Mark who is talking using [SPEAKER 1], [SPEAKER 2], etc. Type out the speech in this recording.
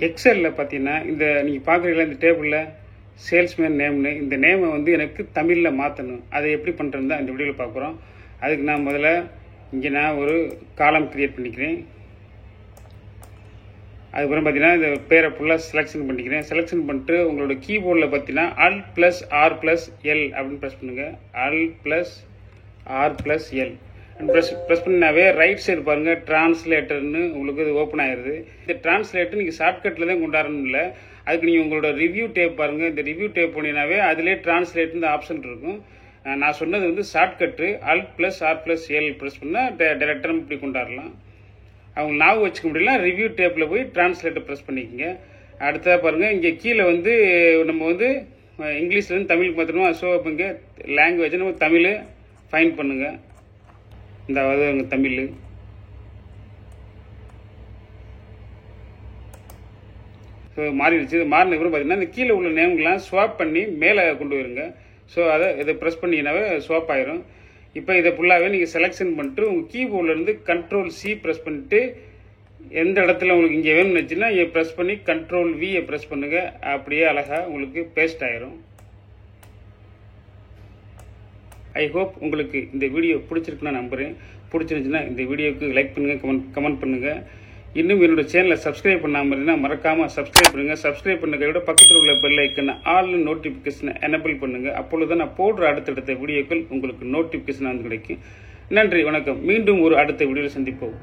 [SPEAKER 1] எக்ஸலில் பார்த்தீங்கன்னா இந்த நீங்கள் பார்க்குறீங்களா இந்த டேபிளில் சேல்ஸ்மேன் நேம்னு இந்த நேமை வந்து எனக்கு தமிழில் மாற்றணும். அதை எப்படி பண்ணுறது தான் இந்த வீடியோவில் பார்க்குறோம். அதுக்கு நான் முதல்ல இங்கே நான் ஒரு காலம் க்ரியேட் பண்ணிக்கிறேன். அதுக்கப்புறம் பார்த்தீங்கன்னா இந்த பேரை ஃபுல்லாக செலெக்ஷன் பண்ணிக்கிறேன். செலெக்ஷன் பண்ணிட்டு உங்களோட கீபோர்டில் பார்த்தீங்கன்னா Alt+R+L அப்படின்னு ப்ரெஸ் பண்ணுங்கள். Alt+R+L ப்ரெஸ் பண்ணினாவே ரைட் சைடு பாருங்கள் டிரான்ஸ்லேட்டர்னு உங்களுக்கு இது ஓப்பன் ஆயிடுது. இந்த டிரான்ஸ்லேட்டர் நீங்கள் ஷார்ட்கட்டில் தான் கொண்டாடணும் இல்லை. அதுக்கு நீங்கள் உங்களோட ரிவ்யூ டேப் பாருங்கள். இந்த ரிவ்யூ டேப் பண்ணினாவே அதிலே டிரான்ஸ்லேட் இந்த ஆப்ஷன் இருக்கும். நான் சொன்னது வந்து ஷார்ட்கட்டு Alt+R+L ப்ரெஸ் பண்ணால் டேரக்டர் இப்படி கொண்டாடலாம். அவங்க ஞாபகம் வச்சுக்க முடியல. ரிவ்யூ டேப்பில் போய் டிரான்ஸ்லேட்டர் ப்ரெஸ் பண்ணிக்கோங்க. அடுத்ததாக பாருங்கள் இங்கே கீழே வந்து நம்ம வந்து இங்கிலீஷ்லேருந்து தமிழுக்கு மாற்றணும். ஸோ இப்போ இங்கே லாங்குவேஜ் நம்ம தமிழ் ஃபைன் பண்ணுங்கள். இந்த அங்கே தமிழ் ஸோ மாறிடுச்சு. இது மாறினதுக்கப்புறம் பார்த்தீங்கன்னா இந்த கீழே உள்ள நேம்கெலாம் ஸ்வாப் பண்ணி மேலே கொண்டு வருங்க. ஸோ இதை ப்ரெஸ் பண்ணிங்கனாவே ஸ்வாப் ஆயிரும். இப்போ இதை ஃபுல்லாகவே நீங்கள் செலெக்ஷன் பண்ணிட்டு உங்கள் கீபோர்ட்லேருந்து Ctrl+C ப்ரெஸ் பண்ணிவிட்டு எந்த இடத்துல உங்களுக்கு இங்கே வேணும்னு வச்சுன்னா இங்கே ப்ரெஸ் பண்ணி Ctrl+V ப்ரெஸ் பண்ணுங்கள். அப்படியே அழகாக உங்களுக்கு பேஸ்ட் ஆயிரும். ஐ ஹோப் உங்களுக்கு இந்த வீடியோ பிடிச்சிருக்குன்னு நம்புகிறேன். பிடிச்சிருந்துச்சுன்னா இந்த வீடியோவுக்கு லைக் பண்ணுங்கள், கமெண்ட் பண்ணுங்கள். இன்னும் என்னோட சேனலை சப்ஸ்கிரைப் பண்ணாமல் இருந்தீங்கன்னா மறக்காமல் சப்ஸ்கிரைப் பண்ணுங்கள். சப்ஸ்கிரைப் பண்ணுறதை விட பக்கத்தில் உள்ள பெல் ஐக்கனை ஆல் நோட்டிஃபிகேஷனை எனபிள் பண்ணுங்கள். அப்பொழுது நான் போடுற அடுத்தடுத்த வீடியோக்கள் உங்களுக்கு நோட்டிஃபிகேஷன் வந்து கிடைக்கும். நன்றி, வணக்கம். மீண்டும் ஒரு அடுத்த வீடியோவில் சந்திப்போம்.